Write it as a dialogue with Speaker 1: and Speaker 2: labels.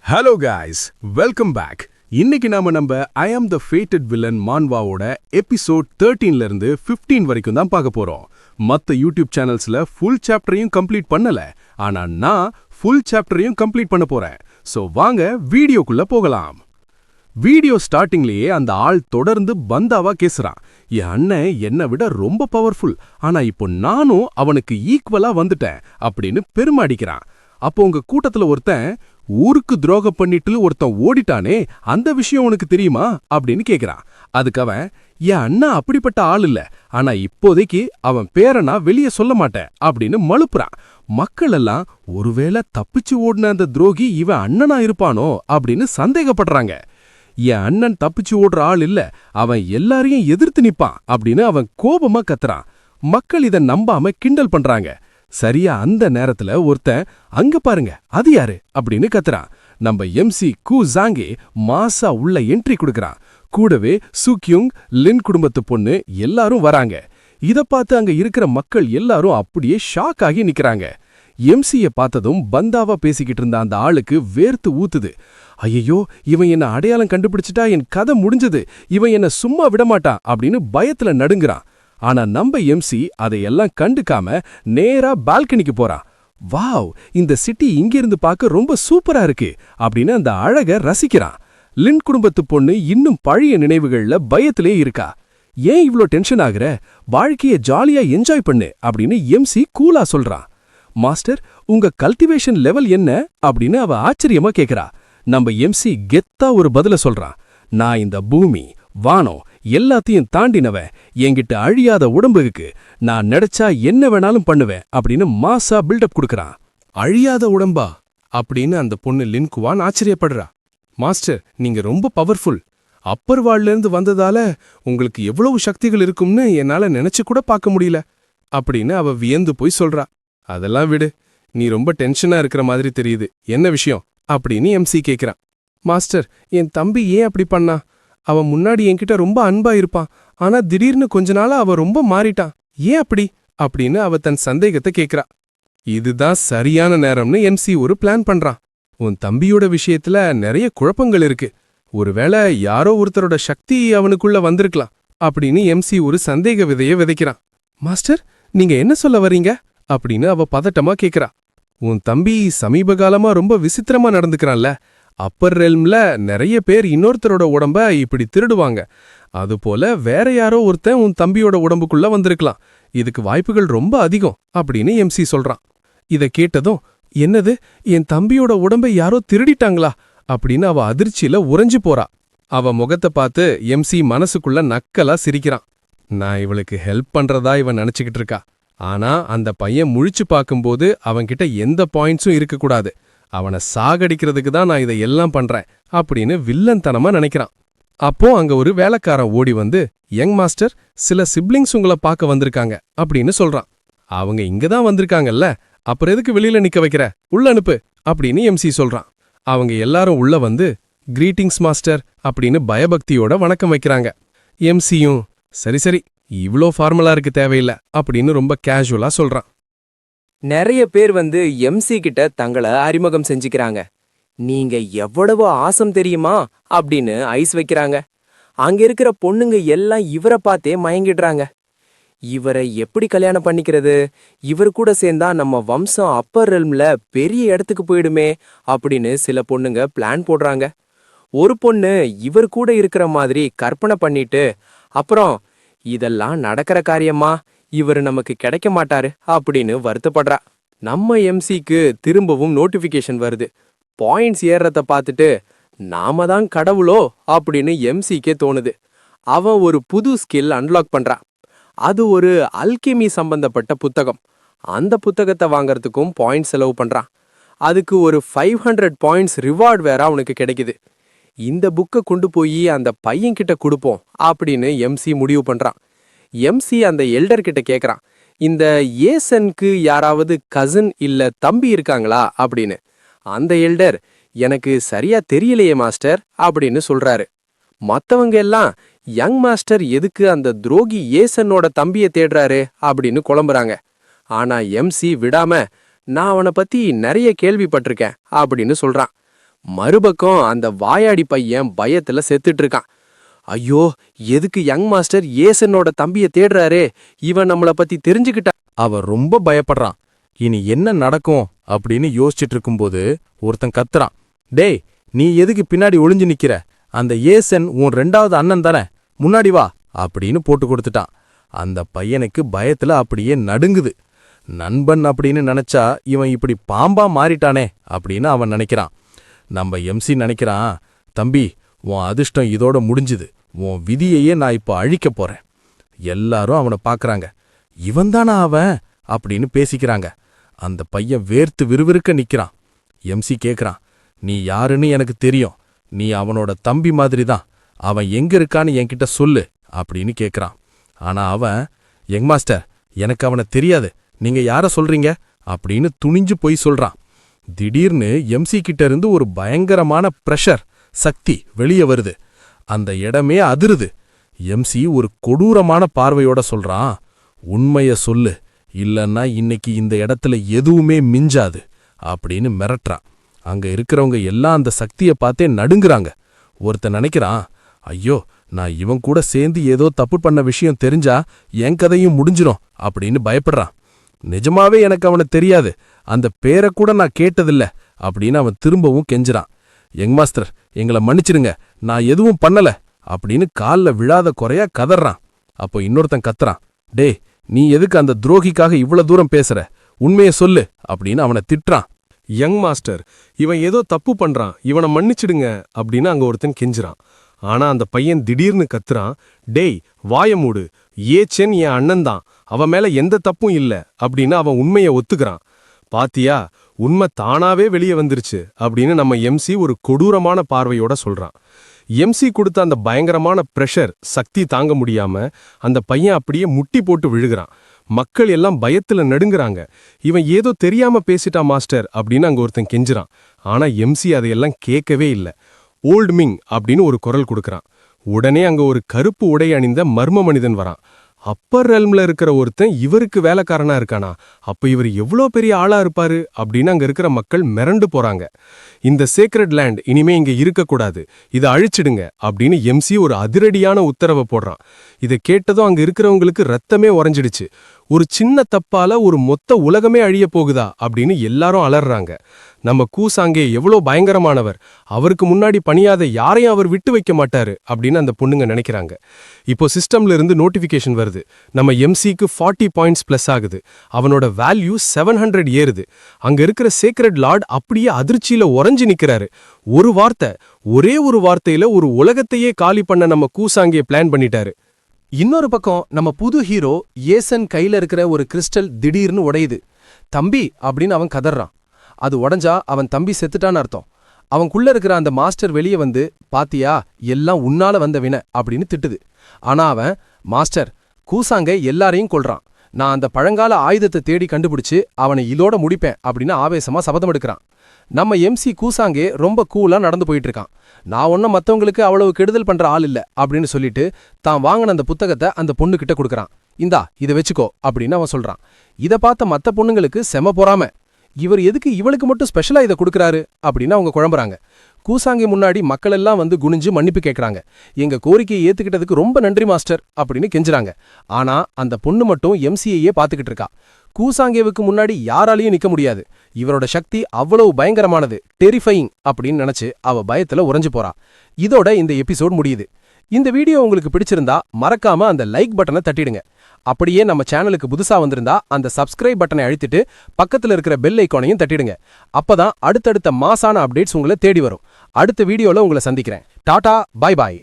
Speaker 1: Hello guys, welcome back. இன்னைக்கு நம்ம ஐ ஆம் த ஃபேட்டட் வில்லன் மான்வாவோட எபிசோட் 13ல இருந்து 15 வரைக்கும் தான் பார்க்க போறோம். மத்த யூடியூப் சேனல்ஸ்ல ஃபுல் சாப்டரையும் கம்ப்ளீட் பண்ணல, ஆனா நான் ஃபுல் சாப்டரையும் கம்ப்ளீட் பண்ண போறேன். சோ வாங்க வீடியோக்குள்ள போகலாம். வீடியோ ஸ்டார்டிங்லயே அந்த ஆள் தொடர்ந்து பந்தாவா கேசுறான். என் அண்ணன் என்னை விட ரொம்ப பவர்ஃபுல், ஆனா இப்போ நானும் அவனுக்கு ஈக்குவலா வந்துட்டேன் அப்படின்னு பெருமை அடிக்கிறான். அப்போ உங்க கூட்டத்துல ஒருத்தன், ஊருக்கு துரோகம் பண்ணிட்டு ஒருத்தன் ஓடிட்டானே, அந்த விஷயம் உனக்கு தெரியுமா அப்படின்னு கேக்குறான். அதுக்கு அவன், என் அண்ணா அப்படிப்பட்ட ஆள் இல்ல, ஆனா இப்போதைக்கு அவன் பேரை நான் வெளியே சொல்ல மாட்டேன் அப்படின்னு மழுப்புறான். மக்கள் எல்லாம் ஒருவேளை தப்பிச்சு ஓடின அந்த துரோகி இவன் அண்ணனா இருப்பானோ அப்படின்னு சந்தேகப்படுறாங்க. என் அண்ணன் தப்பிச்சு ஓடுற ஆள் இல்ல, அவன் எல்லாரையும் எதிர்த்து நிப்பான் அப்படின்னு அவன் கோபமா கத்துறான். மக்கள் இதை நம்பாம கிண்டல் பண்றாங்க. சரியா அந்த நேரத்துல ஒருத்தன், அங்க பாருங்க அது யாரு அப்படின்னு கத்துறான். நம்ம எம்சி கூ ஜாங்கே மாசா உள்ள என்ட்ரி கொடுக்கறான். கூடவே சூக்யுங், லின் குடும்பத்து பொண்ணு எல்லாரும் வராங்க. இத பார்த்து அங்க இருக்கிற மக்கள் எல்லாரும் அப்படியே ஷாக் ஆகி நிக்கறாங்க. எம்சிய பார்த்ததும் பந்தாவா பேசிக்கிட்டு இருந்த அந்த ஆளுக்கு வேர்த்து ஊத்துது. ஐயோ, இவன் என்ன அடையாளம் கண்டுபிடிச்சிட்டா என் கதை முடிஞ்சது, இவன் என்ன சும்மா விடமாட்டான் அப்படின்னு பயத்துல நடுங்குறான். ஆனா நம்ம எம்சி அதையெல்லாம் கண்டுக்காம நேரா பால்கனிக்கு போறான். வாவ், இந்த சிட்டி இங்கிருந்து பார்க்க ரொம்ப சூப்பரா இருக்கு அப்படின்னு அந்த அழக ரசிக்கிறான். லின் குடும்பத்து பொண்ணு இன்னும் பழைய நினைவுகள்ல பயத்திலே இருக்கா. ஏன் இவ்ளோ டென்ஷன் ஆகுற, வாழ்க்கைய ஜாலியா என்ஜாய் பண்ணு அப்படின்னு எம்சி கூலா சொல்றான். மாஸ்டர், உங்க கல்டிவேஷன் லெவல் என்ன அப்படின்னு அவ ஆச்சரியமா கேக்குறா. நம்ம எம்சி கெத்தா ஒரு பதில சொல்றான். நான் இந்த பூமி, வானம் எல்லாத்தையும் தாண்டினவன், என்கிட்ட அழியாத உடம்பு இருக்கு, நான் நினைச்சா என்ன வேணாலும் பண்ணுவேன் அப்படின்னு மாசா பில்டப் கொடுக்கறான். அழியாத உடம்பா அப்படின்னு அந்த பொண்ணு லின்குவான் ஆச்சரியப்படுறா. மாஸ்டர், நீங்க ரொம்ப பவர்ஃபுல், அப்பர் வால்ல இருந்து வந்ததால உங்களுக்கு எவ்வளவு சக்திகள் இருக்கும்னு என்னால நினைச்சு கூட பார்க்க முடியல அப்படின்னு அவ வியந்து போய் சொல்றா. அதெல்லாம் விடு, நீ ரொம்ப டென்ஷனா இருக்கிற மாதிரி தெரியுது, என்ன விஷயம் அப்படின்னு எம்சி கேக்குறான். மாஸ்டர், என் தம்பி ஏன் அப்படி பண்ணா? அவன் முன்னாடி என்கிட்ட ரொம்ப அன்பா இருப்பான், ஆனா திடீர்னு கொஞ்ச நாளா அவ ரொம்ப மாறிட்டான், ஏன் அப்படி அப்படின்னு அவ தன் சந்தேகத்தை கேக்குறா. இதுதான் சரியான நேரம்னு எம்சி ஒரு பிளான் பண்றான். உன் தம்பியோட விஷயத்துல நிறைய குழப்பங்கள் இருக்கு, ஒருவேளை யாரோ ஒருத்தரோட சக்தி அவனுக்குள்ள வந்திருக்கலாம் அப்படின்னு எம்சி ஒரு சந்தேக விதைய விதைக்கிறான். மாஸ்டர், நீங்க என்ன சொல்ல வரீங்க அப்படின்னு அவ பதட்டமா கேக்குறா. உன் தம்பி சமீப காலமா ரொம்ப விசித்திரமா நடந்துக்கிறான்ல, அப்பர் ரெல்ம்ல நிறைய பேர் இன்னொருத்தரோட உடம்ப இப்படி திருடுவாங்க, அதுபோல வேற யாரோ ஒருத்தன் உன் தம்பியோட உடம்புக்குள்ள வந்திருக்கலாம், இதுக்கு வாய்ப்புகள் ரொம்ப அதிகம் அப்படின்னு எம்சி சொல்றான். இத கேட்டதும், என்னது, என் தம்பியோட உடம்பை யாரோ திருடிட்டாங்களா அப்படின்னு அவ அதிர்ச்சியில உறைஞ்சு போறா. அவ முகத்தை பார்த்து எம்சி மனசுக்குள்ள நக்கலா சிரிக்கிறான். நான் இவளுக்கு ஹெல்ப் பண்றதா இவன் நினைச்சுக்கிட்டு இருக்கா, ஆனா அந்த பையன் முழிச்சு பார்க்கும்போது அவன்கிட்ட எந்த பாயிண்ட்ஸும் இருக்கக்கூடாது, அவனை சாகடிக்கிறதுக்கு தான் நான் இதை எல்லாம் பண்றேன் அப்படின்னு வில்லன்தனமா நினைக்கிறான். அப்போ அங்க ஒரு வேலைக்காரன் ஓடி வந்து, யங் மாஸ்டர், சில சிப்ளிங்ஸ் உங்களை பார்க்க வந்திருக்காங்க அப்படின்னு சொல்றான். அவங்க இங்கதான் வந்திருக்காங்கல்ல, அப்புறம் எதுக்கு வெளியில நிக்க வைக்கிற, உள்ள அனுப்பு அப்படின்னு எம்சி சொல்றான். அவங்க எல்லாரும் உள்ள வந்து, கிரீட்டிங்ஸ் மாஸ்டர் அப்படின்னு பயபக்தியோட வணக்கம் வைக்கிறாங்க. எம்சியும், சரி சரி, இவ்ளோ ஃபார்மலா இருக்கு தேவையில்லை அப்படின்னு ரொம்ப கேஷுவலா சொல்றான்.
Speaker 2: நிறைய பேர் வந்து எம்சி கிட்ட தங்களை அறிமுகம் செஞ்சுக்கிறாங்க. நீங்க எவ்வளவு ஆசம் தெரியுமா அப்படின்னு ஐஸ் வைக்கிறாங்க. அங்க இருக்கிற பொண்ணுங்க எல்லாம் இவரை பார்த்தே மயங்கிடுறாங்க. இவரை எப்படி கல்யாணம் பண்ணிக்கிறது, இவர் கூட சேர்ந்தா நம்ம வம்சம் அப்பர் ரெல்ம்ல பெரிய இடத்துக்கு போயிடுமே அப்படின்னு சில பொண்ணுங்க பிளான் போடுறாங்க. ஒரு பொண்ணு இவர் கூட இருக்கிற மாதிரி கற்பனை பண்ணிட்டு, அப்புறம் இதெல்லாம் நடக்கிற காரியமா, இவர் நமக்கு கிடைக்க மாட்டாரு அப்படின்னு வருத்தப்படுறா. நம்ம எம்சிக்கு திரும்பவும் நோட்டிபிகேஷன் வருது. பாயிண்ட்ஸ் ஏறத பார்த்துட்டு, நாம தான் கடவுளோ அப்படின்னு எம்சிக்கே தோணுது. அவன் ஒரு புது ஸ்கில் அன்லாக் பண்றான். அது ஒரு அல்கெமி சம்பந்தப்பட்ட புத்தகம். அந்த புத்தகத்தை வாங்கறதுக்கும் பாயிண்ட்ஸ் செலவு பண்றான். அதுக்கு ஒரு 500 பாயிண்ட்ஸ் ரிவார்ட் வேற அவனுக்கு கிடைக்குது. இந்த புக்கை கொண்டு போய் அந்த பையன் கிட்ட கொடுப்போம் அப்படின்னு எம்சி முடிவு பண்றான். எம்சி அந்த எல்டர் கிட்ட கேக்குறான், இந்த ஏசனுக்கு யாராவது கசின் இல்ல தம்பி இருக்காங்களா அப்படின்னு. அந்த எல்டர், எனக்கு சரியா தெரியலையே மாஸ்டர் அப்படின்னு சொல்றாரு. மத்தவங்க எல்லாம், யங் மாஸ்டர் எதுக்கு அந்த துரோகி ஏசனோட தம்பியை தேடுறாரு அப்படின்னு குழம்புறாங்க. ஆனா எம்சி விடாம, நான் அவனை பத்தி நிறைய கேள்விப்பட்டிருக்கேன் அப்படின்னு சொல்றான். மறுபக்கம் அந்த வாயாடி பையன் பயத்துல செத்துட்டு இருக்கான். ஐயோ, எதுக்கு யங் மாஸ்டர் ஏசனோட தம்பிய தேடுறாரே, இவன் நம்மள பத்தி தெரிஞ்சுக்கிட்டா.
Speaker 1: அவன் ரொம்ப பயப்படுறான். இனி என்ன நடக்கும் அப்படின்னு யோசிச்சுட்டு இருக்கும்போது ஒருத்தன் கத்துறான், டேய், நீ எதுக்கு பின்னாடி ஒளிஞ்சு நிக்கிற? அந்த ஏசன் உன் 2வது அண்ணன் தானே, முன்னாடி வா அப்படின்னு போட்டு கொடுத்துட்டான். அந்த பையனுக்கு பயத்துல அப்படியே நடுங்குது. நண்பன் அப்படின்னு நினைச்சா இவன் இப்படி பாம்பா மாறிட்டானே அப்படின்னு அவன் நினைக்கிறான். நம்ம எம்சி நினைக்கிறான், தம்பி, உன் அதிர்ஷ்டம் இதோட முடிஞ்சுது, உன் விதியையே நான் இப்போ அழிக்க போறேன். எல்லாரும் அவனை பார்க்கறாங்க. இவன்தானா அவன் அப்படின்னு பேசிக்கிறாங்க. அந்த பையன் வேர்த்து விறுவிறுக்க நிக்கிறான். எம்சி கேக்குறான், நீ யாருன்னு எனக்கு தெரியும், நீ அவனோட தம்பி மாதிரி தான், அவன் எங்க இருக்கான்னு என்கிட்ட சொல்லு அப்படின்னு கேக்குறான். ஆனா அவன், யங் மாஸ்டர், எனக்கு அவனை தெரியாது, நீங்க யார சொல்றீங்க அப்படின்னு துணிஞ்சு போய் சொல்றான். திடீர்னு எம்சி கிட்ட இருந்து ஒரு பயங்கரமான பிரஷர், சக்தி வெளியே வருது. அந்த இடமே அதிருது. எம்சி ஒரு கொடூரமான பார்வையோட சொல்றான், உண்மைய சொல்லு, இல்லன்னா இன்னைக்கு இந்த இடத்துல எதுவுமே மிஞ்சாது அப்படின்னு மிரட்டுறான். அங்க இருக்கிறவங்க எல்லாம் அந்த சக்தியை பார்த்தே நடுங்குறாங்க. ஒருத்தன் நினைக்கிறான், ஐயோ, நான் இவன் கூட சேர்ந்து ஏதோ தப்பு பண்ண விஷயம் தெரிஞ்சா என் கதையும் முடிஞ்சிரும் அப்படின்னு பயப்படுறான். நிஜமாவே எனக்கு அவனை தெரியாது, அந்த பேரை கூட நான் கேட்டதில்ல அப்படின்னு அவன் திரும்பவும் கெஞ்சுறான். யங் மாஸ்டர், எங்களை மன்னிச்சிருங்க, நான் எதுவும் பண்ணல அப்படின்னு கால்ல விழாத குறையா கதறான். அப்போ இன்னொருத்தன் கத்துறான், டேய், நீ எதுக்கு அந்த துரோகிக்காக இவ்வளவு தூரம் பேசுற, உண்மையை சொல்லு அப்படின்னு அவனை திட்டுறான்.
Speaker 3: யங் மாஸ்டர், இவன் ஏதோ தப்பு பண்றான், இவனை மன்னிச்சிடுங்க அப்படின்னு அங்க ஒருத்தன் கெஞ்சுறான். ஆனா அந்த பையன் திடீர்னு கத்துறான், டேய், வாய மூடு, ஏச்சன் என் அண்ணன் தான், அவன் மேல எந்த தப்பும் இல்ல அப்படின்னு அவன் உண்மையை ஒத்துக்கிறான். பாத்தியா, உண்மை தானாவே வெளியே வந்துருச்சு அப்படின்னு நம்ம எம்சி ஒரு கொடூரமான பார்வையோட சொல்றான். எம்சி கொடுத்த அந்த பயங்கரமான பிரஷர், சக்தி தாங்க முடியாம அந்த பையன் அப்படியே முட்டி போட்டு விழுகிறான். மக்கள் எல்லாம் பயத்துல நடுங்குறாங்க. இவன் ஏதோ தெரியாம பேசிட்டா மாஸ்டர் அப்படின்னு அங்க ஒருத்தன் கெஞ்சுறான். ஆனா எம்சி அதையெல்லாம் கேட்கவே இல்ல. ஓல்ட் மிங் அப்படின்னு ஒரு குரல் கொடுக்கறான். உடனே அங்க ஒரு கருப்பு உடை அணிந்த மர்ம மனிதன் வரான். அப்பர் ரெல்ம்ல இருக்கிற ஒருத்தன் இவருக்கு வேலைக்காரனா இருக்கானா, அப்ப இவர் எவ்வளோ பெரிய ஆளா இருப்பாரு அப்படின்னு அங்க இருக்கிற மக்கள் மிரண்டு போறாங்க. இந்த சேக்ரெட் லேண்ட் இனிமே இங்க இருக்கக்கூடாது, இதை அழிச்சிடுங்க அப்படின்னு எம்சி ஒரு அதிரடியான உத்தரவை போடுறான். இதை கேட்டதும் அங்க இருக்கிறவங்களுக்கு ரத்தமே உறைஞ்சிடுச்சு. ஒரு சின்ன தப்பால ஒரு மொத்த உலகமே அழிய போகுதா அப்படின்னு எல்லாரும் அலறாங்க. நம்ம கூசாங்கே எவ்வளோ பயங்கரமானவர், அவருக்கு முன்னாடி பணியாத யாரையும் அவர் விட்டு வைக்க மாட்டாரு அப்படின்னு அந்த பொண்ணுங்க நினைக்கிறாங்க. இப்போ சிஸ்டம்ல இருந்து நோட்டிபிகேஷன் வருது. நம்ம எம்சிக்கு 40 பாயிண்ட்ஸ் பிளஸ் ஆகுது. அவனோட வேல்யூ 700 ஏறுது. அங்க இருக்கிற சேக்ரெட் லார்ட் அப்படியே அதிர்ச்சியில உறைஞ்சு நிக்கிறாரு. ஒரு வார்த்தை, ஒரே ஒரு வார்த்தையில ஒரு உலகத்தையே காலி பண்ண நம்ம கூசாங்கே பிளான் பண்ணிட்டாரு.
Speaker 1: இன்னொரு பக்கம் நம்ம புது ஹீரோ ஏசன் கையில இருக்கிற ஒரு கிறிஸ்டல் திடீர்னு உடையுது. தம்பி அப்படின்னு அவன் கதறான். அது உடஞ்சா அவன் தம்பி செத்துட்டான்னு அர்த்தம். அவனுக்குள்ள இருக்கிற அந்த மாஸ்டர் வெளியே வந்து, பாத்தியா, எல்லாம் உன்னால வந்த வினை அப்படின்னு திட்டுது. ஆனா அவன், மாஸ்டர், கூசாங்க எல்லாரையும் கொல்றான், நான் அந்த பழங்கால ஆயுதத்தை தேடி கண்டுபிடிச்சு அவனை இதோட முடிப்பேன் அப்படின்னு ஆவேசமா சபதம் எடுக்கிறான். நம்ம எம்சி கூசாங்கே ரொம்ப கூலா நடந்து போயிட்டு இருக்கான். நான் ஒன்னும் மத்தவங்களுக்கு அவ்வளவு கெடுதல் பண்ற ஆள் இல்ல அப்படின்னு சொல்லிட்டு தான் வாங்கின அந்த புத்தகத்தை அந்த பொண்ணு கிட்ட கொடுக்கறான். இந்தா, இதை வச்சுக்கோ அப்படின்னு அவன் சொல்றான். இதை பார்த்த மத்த பொண்ணுங்களுக்கு செம பொறாம. இவர் எதுக்கு இவளுக்கு மட்டும் ஸ்பெஷலா இதை கொடுக்கறாரு அப்படின்னு அவங்க குழம்புறாங்க. கூசாங்கி முன்னாடி மக்கள் எல்லாம் வந்து குனிஞ்சு மன்னிப்பு கேட்கறாங்க. எங்க கோரிக்கையை ஏத்துக்கிட்டதுக்கு ரொம்ப நன்றி மாஸ்டர் அப்படின்னு கெஞ்சுறாங்க. ஆனா அந்த பொண்ணு மட்டும் எம்சியையே பாத்துக்கிட்டு இருக்கா. கூசாங்கேவுக்கு முன்னாடி யாராலையும் நிக்க முடியாது. இவரோட சக்தி அவ்வளவு பயங்கரமானது, டெரிஃபையிங் அப்படின்னு நினைச்சு அவ பயத்துல உறைஞ்சு போறா. இதோட இந்த எபிசோட் முடியுது. இந்த வீடியோ உங்களுக்கு பிடிச்சிருந்தா மறக்காம அந்த லைக் பட்டனை தட்டிடுங்க. அப்படியே நம்ம சேனலுக்கு புதுசா வந்திருந்தா அந்த சப்ஸ்கிரைப் பட்டனை அழுத்திட்டு பக்கத்துல இருக்கிற பெல் ஐகானையும் தட்டிடுங்க. அப்பதான் அடுத்தடுத்த மாசான அப்டேட்ஸ் உங்களை தேடி வரும். அடுத்த வீடியோல உங்களை சந்திக்கிறேன். Tata, bye bye.